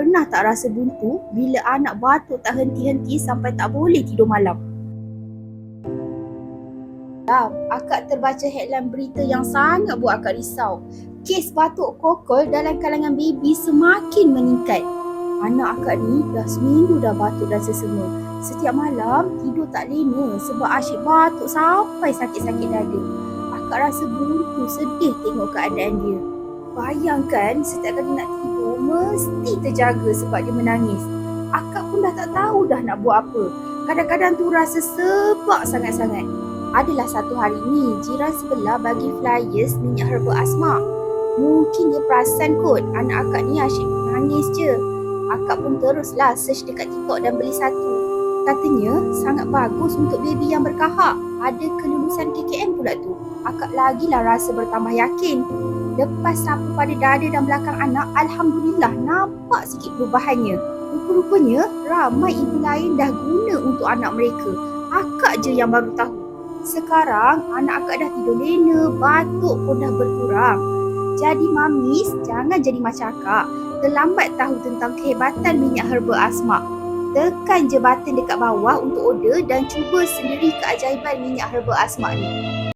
pernah tak rasa buntu bila anak batuk tak henti-henti sampai tak boleh tidur malam? Akak terbaca headline berita yang sangat buat akak risau. Kes batuk kokol dalam kalangan baby semakin meningkat. Anak akak ni dah seminggu dah batuk dan sesema. Setiap malam tidur tak lena sebab asyik batuk sampai sakit-sakit dada. Akak rasa buntu, sedih tengok keadaan dia. Bayangkan setiap kali nak tidur mesti terjaga sebab dia menangis. Akak pun dah tak tahu dah nak buat apa. Kadang-kadang tu rasa sebab sangat-sangat. Adalah satu hari ni jiran sebelah bagi flyers minyak herba asma. Mungkin dia perasan kot anak akak ni asyik menangis je. Akak pun teruslah search dekat TikTok dan beli satu. Katanya sangat bagus untuk baby yang berkahak. Ada kelulusan KKM pula tu. Akak lagilah rasa bertambah yakin. Lepas sapu pada dada dan belakang anak, alhamdulillah nampak sikit perubahannya. Rupa-rupanya ramai ibu lain dah guna untuk anak mereka. Akak je yang baru tahu. Sekarang anak akak dah tidur lena, batuk pun dah berkurang. Jadi mamis, jangan jadi macam akak. Terlambat tahu tentang kehebatan minyak herba asma. Tekan je button dekat bawah untuk order dan cuba sendiri keajaiban minyak herba asma ni.